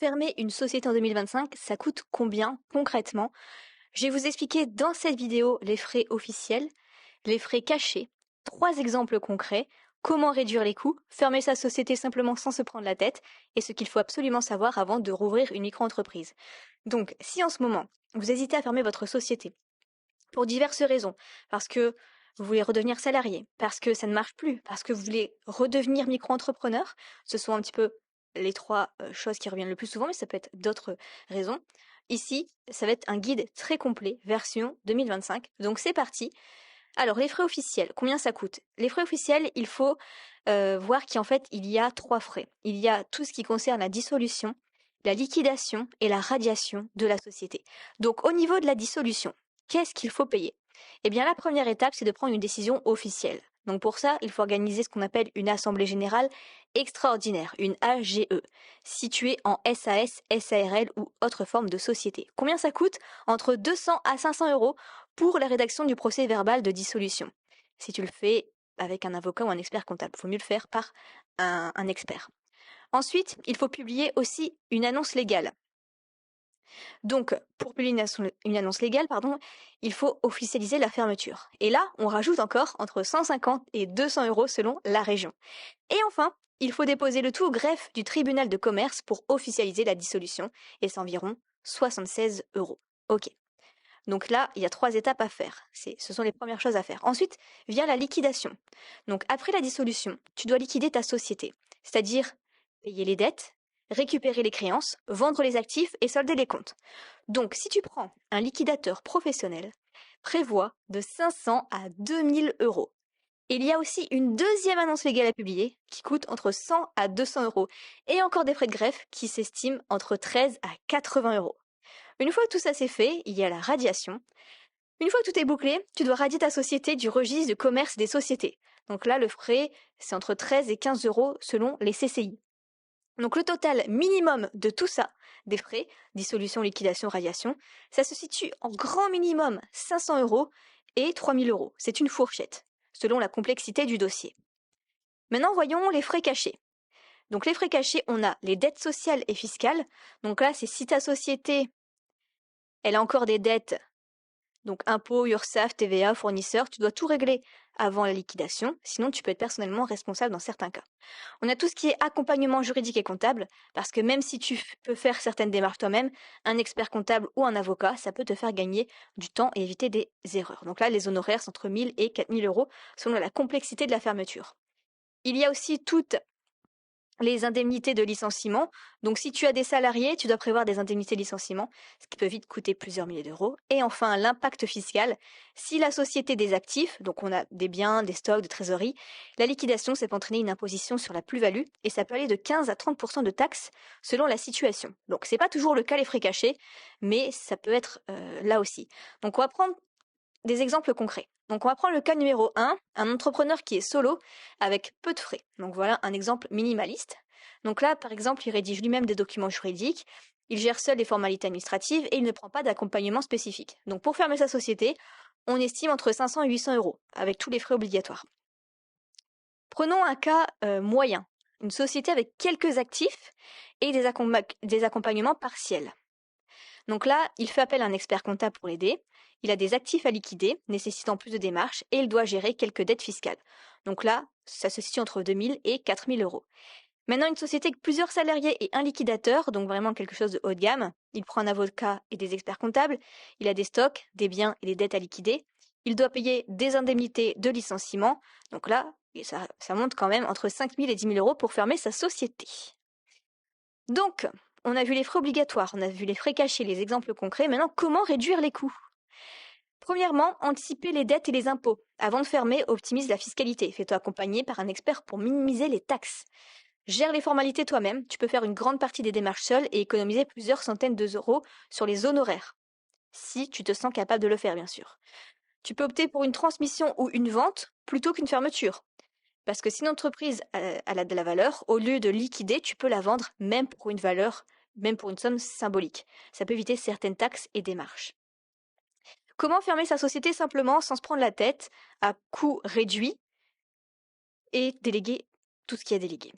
Fermer une société en 2025, ça coûte combien concrètement? Je vais vous expliquer dans cette vidéo les frais officiels, les frais cachés, 3 exemples concrets, comment réduire les coûts, fermer sa société simplement sans se prendre la tête, et ce qu'il faut absolument savoir avant de rouvrir une micro-entreprise. Donc, si en ce moment, vous hésitez à fermer votre société, pour diverses raisons, parce que vous voulez redevenir salarié, parce que ça ne marche plus, parce que vous voulez redevenir micro-entrepreneur, ce sont un petit peu les 3 choses qui reviennent le plus souvent, mais ça peut être d'autres raisons. Ici, ça va être un guide très complet, version 2025. Donc c'est parti. Alors les frais officiels, combien ça coûte? Les frais officiels, il faut voir qu'en fait, il y a 3 frais. Il y a tout ce qui concerne la dissolution, la liquidation et la radiation de la société. Donc au niveau de la dissolution, qu'est-ce qu'il faut payer? Eh bien la première étape, c'est de prendre une décision officielle. Donc pour ça, il faut organiser ce qu'on appelle une assemblée générale extraordinaire, une AGE, située en SAS, SARL ou autre forme de société. Combien ça coûte? Entre 200 à 500 euros pour la rédaction du procès verbal de dissolution. Si tu le fais avec un avocat ou un expert comptable, il faut mieux le faire par un expert. Ensuite, il faut publier aussi une annonce légale. Donc, pour publier une annonce légale, il faut officialiser la fermeture. Et là, on rajoute encore entre 150 et 200 euros selon la région. Et enfin, il faut déposer le tout au greffe du tribunal de commerce pour officialiser la dissolution, et c'est environ 76 euros. Ok. Donc là, il y a 3 étapes à faire. Ce sont les premières choses à faire. Ensuite, vient la liquidation. Donc après la dissolution, tu dois liquider ta société, c'est-à-dire payer les dettes, récupérer les créances, vendre les actifs et solder les comptes. Donc si tu prends un liquidateur professionnel, prévois de 500 à 2000 euros. Il y a aussi une deuxième annonce légale à publier qui coûte entre 100 à 200 euros et encore des frais de greffe qui s'estiment entre 13 à 80 euros. Une fois que tout ça c'est fait, il y a la radiation. Une fois que tout est bouclé, tu dois radier ta société du registre de commerce des sociétés. Donc là, le frais, c'est entre 13 et 15 euros selon les CCI. Donc le total minimum de tout ça, des frais, dissolution, liquidation, radiation, ça se situe en grand minimum 500 euros et 3000 euros. C'est une fourchette, selon la complexité du dossier. Maintenant, voyons les frais cachés. Donc les frais cachés, on a les dettes sociales et fiscales. Donc là, c'est si ta société, elle a encore des dettes, donc impôts, URSSAF, TVA, fournisseurs, tu dois tout régler avant la liquidation, sinon tu peux être personnellement responsable dans certains cas. On a tout ce qui est accompagnement juridique et comptable, parce que même si tu peux faire certaines démarches toi-même, un expert comptable ou un avocat, ça peut te faire gagner du temps et éviter des erreurs. Donc là, les honoraires sont entre 1000 et 4000 euros selon la complexité de la fermeture. Il y a aussi toutes les indemnités de licenciement. Donc, si tu as des salariés, tu dois prévoir des indemnités de licenciement, ce qui peut vite coûter plusieurs milliers d'euros. Et enfin, l'impact fiscal. Si la société des actifs, donc on a des biens, des stocks, de trésorerie, la liquidation, ça peut entraîner une imposition sur la plus-value et ça peut aller de 15 à 30% de taxes selon la situation. Donc, c'est pas toujours le cas les frais cachés, mais ça peut être là aussi. Donc, on va prendre des exemples concrets. Donc on va prendre le cas numéro 1, un entrepreneur qui est solo avec peu de frais. Donc voilà un exemple minimaliste. Donc là, par exemple, il rédige lui-même des documents juridiques, il gère seul les formalités administratives et il ne prend pas d'accompagnement spécifique. Donc pour fermer sa société, on estime entre 500 et 800 euros, avec tous les frais obligatoires. Prenons un cas moyen, une société avec quelques actifs et des accompagnements partiels. Donc là, il fait appel à un expert comptable pour l'aider. Il a des actifs à liquider, nécessitant plus de démarches, et il doit gérer quelques dettes fiscales. Donc là, ça se situe entre 2000 et 4000 euros. Maintenant, une société avec plusieurs salariés et un liquidateur, donc vraiment quelque chose de haut de gamme. Il prend un avocat et des experts comptables. Il a des stocks, des biens et des dettes à liquider. Il doit payer des indemnités de licenciement. Donc là, ça monte quand même entre 5000 et 10 000 euros pour fermer sa société. Donc, on a vu les frais obligatoires, on a vu les frais cachés, les exemples concrets. Maintenant, comment réduire les coûts? Premièrement, anticiper les dettes et les impôts. Avant de fermer, optimise la fiscalité. Fais-toi accompagner par un expert pour minimiser les taxes. Gère les formalités toi-même. Tu peux faire une grande partie des démarches seule et économiser plusieurs centaines d'euros sur les honoraires. Si tu te sens capable de le faire, bien sûr. Tu peux opter pour une transmission ou une vente plutôt qu'une fermeture. Parce que si une entreprise a de la valeur, au lieu de liquider, tu peux la vendre même pour une valeur, même pour une somme symbolique. Ça peut éviter certaines taxes et démarches. Comment fermer sa société simplement sans se prendre la tête, à coût réduit, et déléguer tout ce qui est délégué?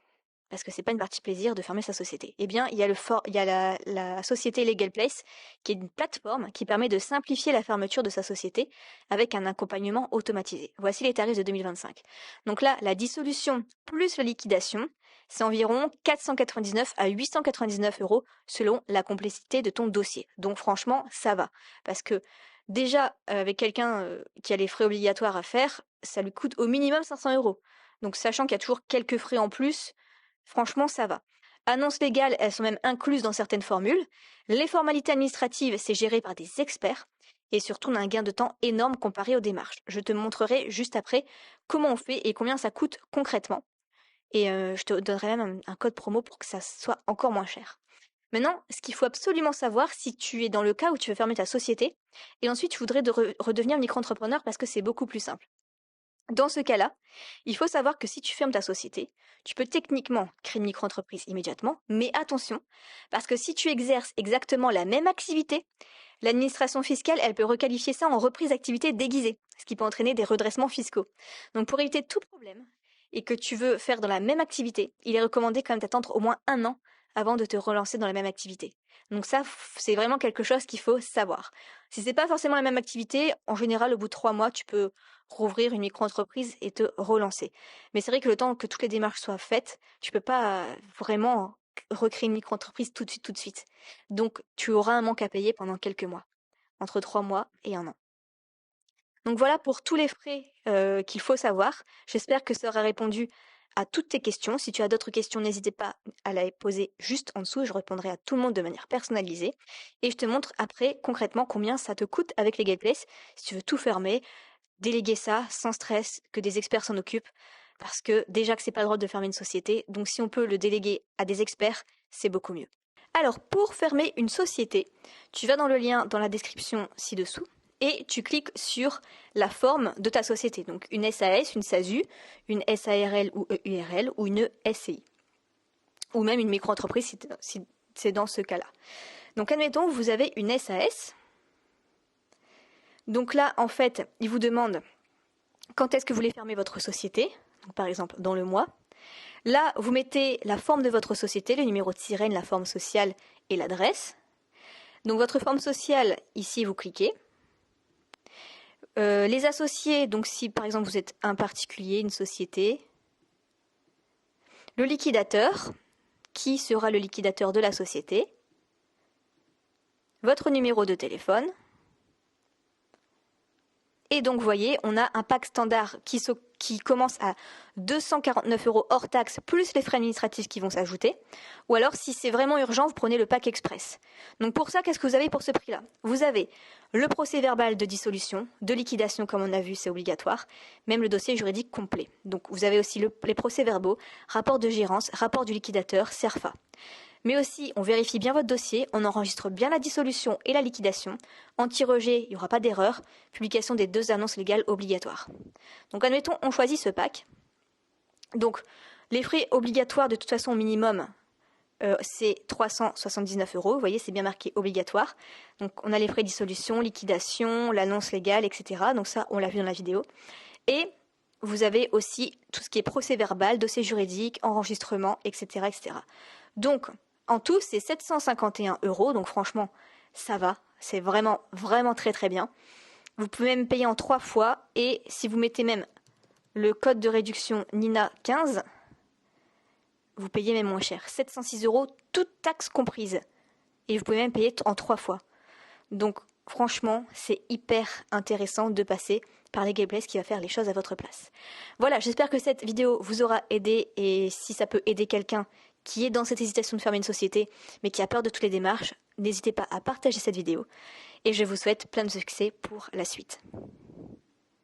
parce que c'est pas une partie plaisir de fermer sa société. Eh bien, il y a la société Legal Place, qui est une plateforme qui permet de simplifier la fermeture de sa société avec un accompagnement automatisé. Voici les tarifs de 2025. Donc là, la dissolution plus la liquidation, c'est environ 499 à 899 euros selon la complexité de ton dossier. Donc franchement, ça va. Parce que déjà, avec quelqu'un qui a les frais obligatoires à faire, ça lui coûte au minimum 500 euros. Donc sachant qu'il y a toujours quelques frais en plus, franchement, ça va. Annonces légales, elles sont même incluses dans certaines formules. Les formalités administratives, c'est géré par des experts. Et surtout, on a un gain de temps énorme comparé aux démarches. Je te montrerai juste après comment on fait et combien ça coûte concrètement. Et je te donnerai même un code promo pour que ça soit encore moins cher. Maintenant, ce qu'il faut absolument savoir, si tu es dans le cas où tu veux fermer ta société, et ensuite tu voudrais redevenir micro-entrepreneur parce que c'est beaucoup plus simple. Dans ce cas-là, il faut savoir que si tu fermes ta société, tu peux techniquement créer une micro-entreprise immédiatement, mais attention, parce que si tu exerces exactement la même activité, l'administration fiscale, elle peut requalifier ça en reprise d'activité déguisée, ce qui peut entraîner des redressements fiscaux. Donc pour éviter tout problème, et que tu veux faire dans la même activité, il est recommandé quand même d'attendre au moins 1 an avant de te relancer dans la même activité. Donc ça, c'est vraiment quelque chose qu'il faut savoir. Si c'est pas forcément la même activité, en général, au bout de 3 mois, tu peux rouvrir une micro-entreprise et te relancer. Mais c'est vrai que le temps que toutes les démarches soient faites, tu peux pas vraiment recréer une micro-entreprise tout de suite. Donc, tu auras un manque à payer pendant quelques mois, entre 3 mois et 1 an. Donc voilà pour tous les frais qu'il faut savoir. J'espère que ça aura répondu à toutes tes questions. Si tu as d'autres questions, n'hésite pas à les poser juste en dessous. Je répondrai à tout le monde de manière personnalisée. Et je te montre après concrètement combien ça te coûte avec Legal Place. Si tu veux tout fermer, déléguer ça sans stress, que des experts s'en occupent. Parce que déjà que c'est pas le droit de fermer une société, donc si on peut le déléguer à des experts, c'est beaucoup mieux. Alors pour fermer une société, tu vas dans le lien dans la description ci-dessous. Et tu cliques sur la forme de ta société, donc une SAS, une SASU, une SARL ou EURL ou une SCI. Ou même une micro-entreprise si c'est dans ce cas-là. Donc admettons, vous avez une SAS. Donc là, en fait, il vous demande quand est-ce que vous voulez fermer votre société, donc par exemple dans le mois. Là, vous mettez la forme de votre société, le numéro de sirène, la forme sociale et l'adresse. Donc votre forme sociale, ici, vous cliquez. Les associés, donc si par exemple vous êtes un particulier, une société. Le liquidateur, qui sera le liquidateur de la société. Votre numéro de téléphone. Et donc, vous voyez, on a un pack standard qui commence à 249 euros hors taxe, plus les frais administratifs qui vont s'ajouter. Ou alors, si c'est vraiment urgent, vous prenez le pack express. Donc, pour ça, qu'est-ce que vous avez pour ce prix-là? Vous avez le procès verbal de dissolution, de liquidation, comme on a vu, c'est obligatoire, même le dossier juridique complet. Donc, vous avez aussi les procès-verbaux, rapport de gérance, rapport du liquidateur, CERFA. Mais aussi, on vérifie bien votre dossier, on enregistre bien la dissolution et la liquidation. Anti-rejet, il n'y aura pas d'erreur. Publication des 2 annonces légales obligatoires. Donc, admettons, on choisit ce pack. Donc, les frais obligatoires, de toute façon, au minimum, c'est 379 euros. Vous voyez, c'est bien marqué obligatoire. Donc, on a les frais de dissolution, liquidation, l'annonce légale, etc. Donc ça, on l'a vu dans la vidéo. Et vous avez aussi tout ce qui est procès verbal, dossier juridique, enregistrement, etc., etc. Donc, en tout, c'est 751 euros. Donc, franchement, ça va. C'est vraiment, vraiment très, très bien. Vous pouvez même payer en 3 fois. Et si vous mettez même le code de réduction Nina 15, vous payez même moins cher. 706 euros, toutes taxes comprises. Et vous pouvez même payer en 3 fois. Donc, franchement, c'est hyper intéressant de passer par Legal Place qui va faire les choses à votre place. Voilà, j'espère que cette vidéo vous aura aidé. Et si ça peut aider quelqu'un qui est dans cette hésitation de fermer une société, mais qui a peur de toutes les démarches, n'hésitez pas à partager cette vidéo. Et je vous souhaite plein de succès pour la suite.